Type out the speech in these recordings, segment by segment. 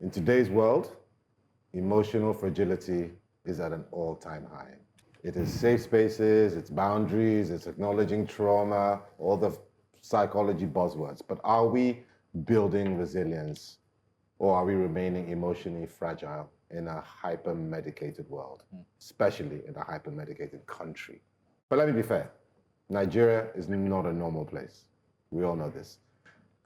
In today's world, emotional fragility is at an all-time high. It is safe spaces, it's boundaries, it's acknowledging trauma, all the psychology buzzwords. But are we building resilience, or are we remaining emotionally fragile in a hyper-medicated world, especially in a hyper-medicated country? But let me be fair, Nigeria is not a normal place. We all know this.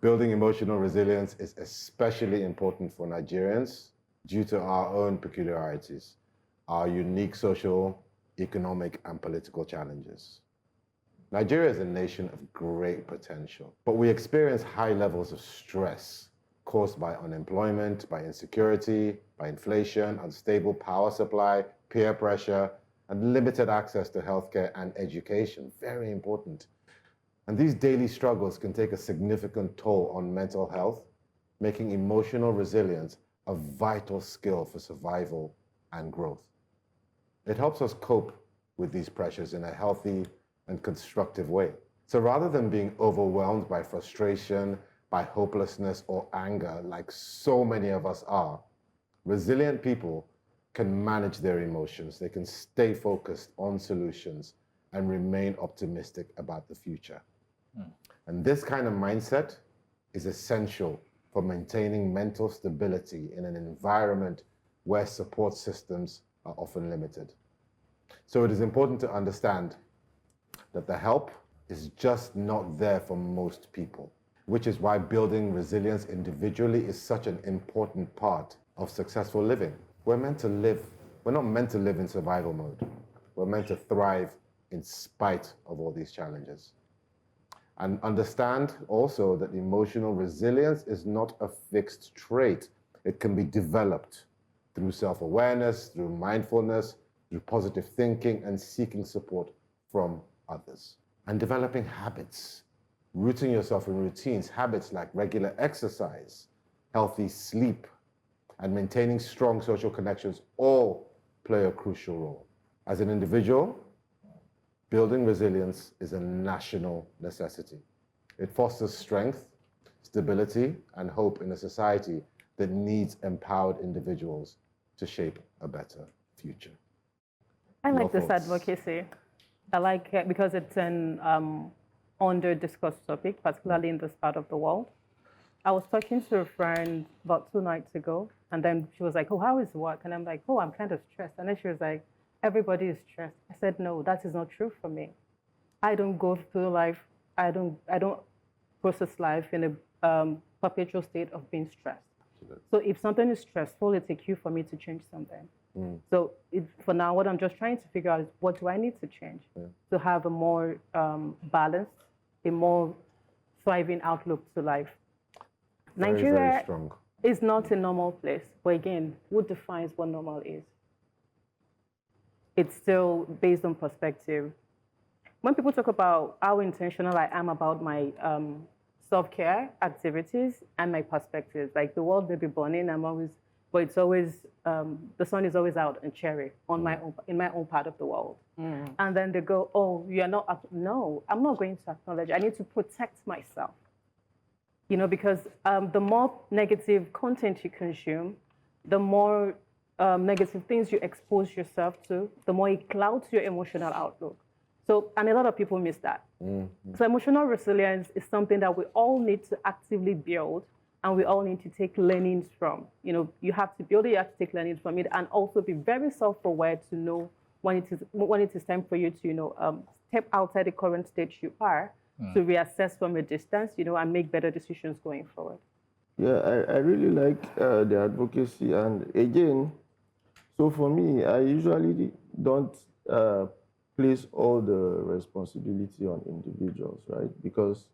Building emotional resilience is especially important for Nigerians due to our own peculiarities, our unique social, economic, and political challenges. Nigeria is a nation of great potential, but we experience high levels of stress caused by unemployment, by insecurity, by inflation, unstable power supply, peer pressure, and limited access to healthcare and education. Very important. And these daily struggles can take a significant toll on mental health, making emotional resilience a vital skill for survival and growth. It helps us cope with these pressures in a healthy and constructive way. So rather than being overwhelmed by frustration, by hopelessness or anger, like so many of us are, resilient people can manage their emotions. They can stay focused on solutions and remain optimistic about the future. And this kind of mindset is essential for maintaining mental stability in an environment where support systems are often limited. So it is important to understand that the help is just not there for most people, which is why building resilience individually is such an important part of successful living. We're not meant to live in survival mode. We're meant to thrive in spite of all these challenges. And understand also that emotional resilience is not a fixed trait. It can be developed through self-awareness, through mindfulness, through positive thinking, and seeking support from others. And developing habits, rooting yourself in routines, habits like regular exercise, healthy sleep, and maintaining strong social connections all play a crucial role. As an individual, building resilience is a national necessity. It fosters strength, stability, and hope in a society that needs empowered individuals to shape a better future. I Your like this thoughts? advocacy. I like it because it's an under-discussed topic, particularly in this part of the world. I was talking to a friend about 2 nights ago, and then she was like, "Oh, how is work?" And I'm like, "Oh, I'm kind of stressed." And then she was like, "Everybody is stressed." I said, "No, that is not true for me. I don't go through life. I don't process life in a perpetual state of being stressed. So if something is stressful, it's a cue for me to change something. So for now, what I'm just trying to figure out is what do I need to change to have a more balanced, a more thriving outlook to life. Very, Nigeria very strong. is not a normal place, but again, who defines what normal is? It's still based on perspective. When people talk about how intentional I am about my self-care activities and my perspectives, like the world may be burning, but it's always, the sun is always out and cherry on in my own part of the world. And then they go, "Oh, you're not," no, I'm not going to acknowledge. I need to protect myself. Because the more negative content you consume, the more negative things you expose yourself to, the more it clouds your emotional outlook. So, and a lot of people miss that. So emotional resilience is something that we all need to actively build, and we all need to take learnings from. You have to build it, you have to take learnings from it, and also be very self-aware to know when it is time for you to, step outside the current stage you are, to reassess from a distance, and make better decisions going forward. Yeah, I really like the advocacy. And again, so for me, I usually don't place all the responsibility on individuals, right? Because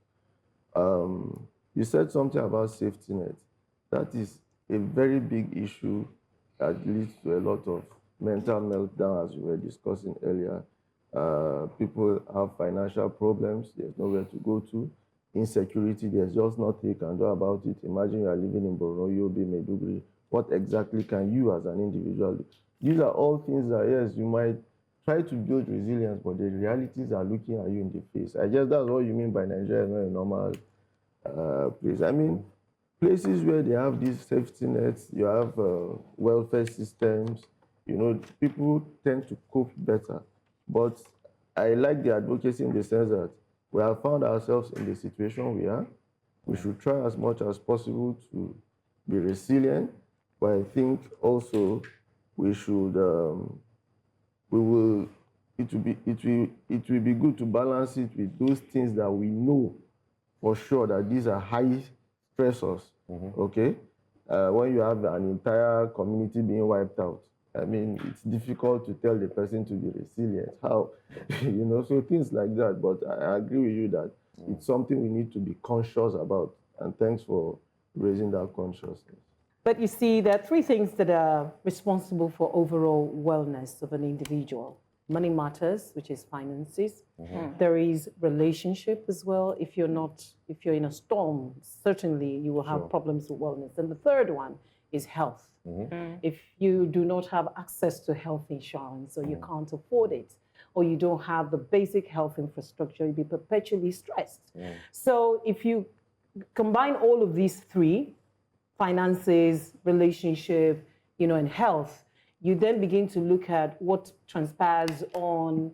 you said something about safety net. That is a very big issue that leads to a lot of mental meltdown, as we were discussing earlier. People have financial problems. There's nowhere to go to. Insecurity, there's just nothing you can do about it. Imagine you are living in Borno, Yobe, Maiduguri. What exactly can you as an individual do? These are all things that, yes, you might try to build resilience, but the realities are looking at you in the face. I guess that's what you mean by Nigeria is not a normal place. I mean, places where they have these safety nets, you have welfare systems, people tend to cope better. But I like the advocacy in the sense that we have found ourselves in the situation we are. We should try as much as possible to be resilient, but I think also we should, it will be good to balance it with those things that we know for sure that these are high stressors, okay? When you have an entire community being wiped out, I mean, it's difficult to tell the person to be resilient. How, so things like that. But I agree with you that it's something we need to be conscious about. And thanks for raising that consciousness. But you see, there are three things that are responsible for overall wellness of an individual. Money matters, which is finances. There is relationship as well. If you're in a storm, certainly you will have problems with wellness. And the third one is health. If you do not have access to health insurance, or you can't afford it, or you don't have the basic health infrastructure, you'll be perpetually stressed. So if you combine all of these three, finances, relationship, and health, you then begin to look at what transpires on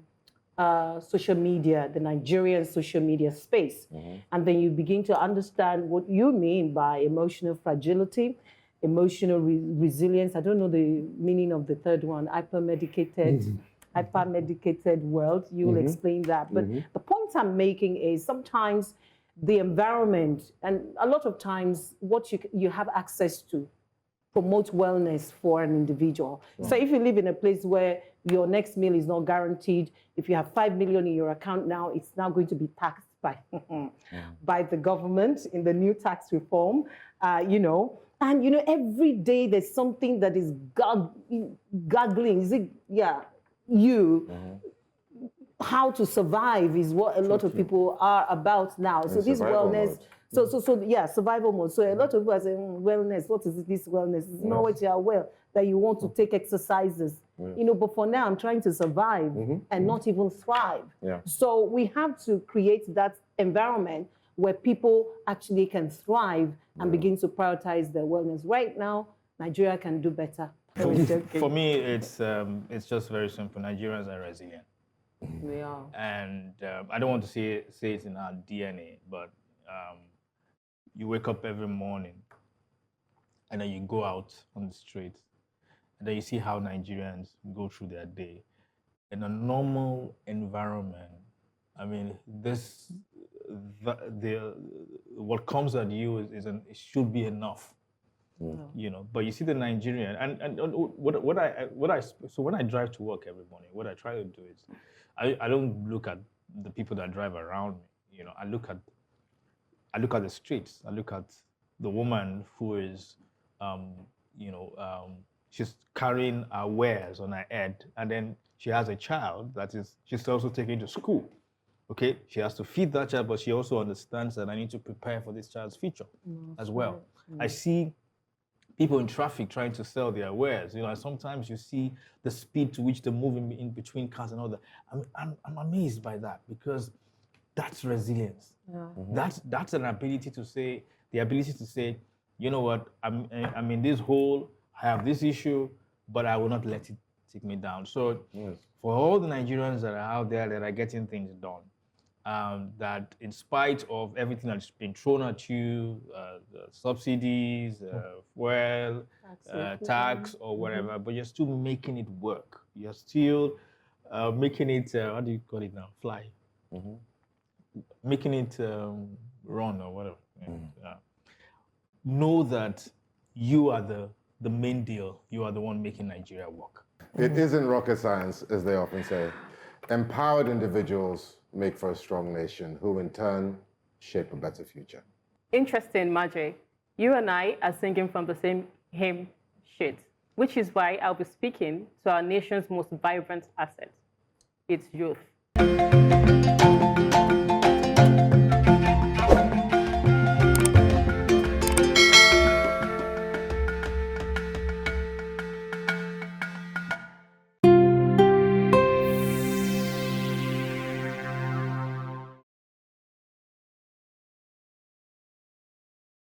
social media, the Nigerian social media space. And then you begin to understand what you mean by emotional fragility, emotional resilience. I don't know the meaning of the third one, hypermedicated world. You'll explain that. But the point I'm making is sometimes the environment, and a lot of times what you have access to, promote wellness for an individual. So if you live in a place where your next meal is not guaranteed, if you have 5 million in your account now, it's now going to be taxed by the government in the new tax reform, And every day there's something that is gargling. Is it? Yeah, how to survive is what a lot of people are about now. So this wellness, survival mode. So a lot of people are saying, wellness, what is this wellness? It's not what you are well, that you want to take exercises. But for now, I'm trying to survive and not even thrive. So we have to create that environment where people actually can thrive and begin to prioritize their wellness. Right now, Nigeria can do better. For me, it's just very simple. Nigerians are resilient. We are. And I don't want to say it in our DNA, but you wake up every morning and then you go out on the streets and then you see how Nigerians go through their day. In a normal environment, I mean, what comes at you it should be enough. But you see the Nigerian, and so when I drive to work every morning, what I try to do is I don't look at the people that drive around me. I look at the streets. I look at the woman who is she's carrying her wares on her head, and then she has a child she's also taking to school. Okay, she has to feed that child, but she also understands that I need to prepare for this child's future as well. I see people in traffic trying to sell their wares. And sometimes you see the speed to which they're moving in between cars and all that. I'm amazed by that, because that's resilience. That's an ability to say, you know what, I'm in this hole, I have this issue, but I will not let it take me down. So for all the Nigerians that are out there that are getting things done, that in spite of everything that's been thrown at you, the subsidies, fuel, tax or whatever, but you're still making it work. You're still making it, what do you call it now? Fly. Making it run or whatever. Know that you are the main deal. You are the one making Nigeria work. It isn't rocket science, as they often say. Empowered individuals make for a strong nation, who in turn shape a better future. Interesting, Marjorie. You and I are singing from the same hymn sheet, which is why I'll be speaking to our nation's most vibrant asset, its youth.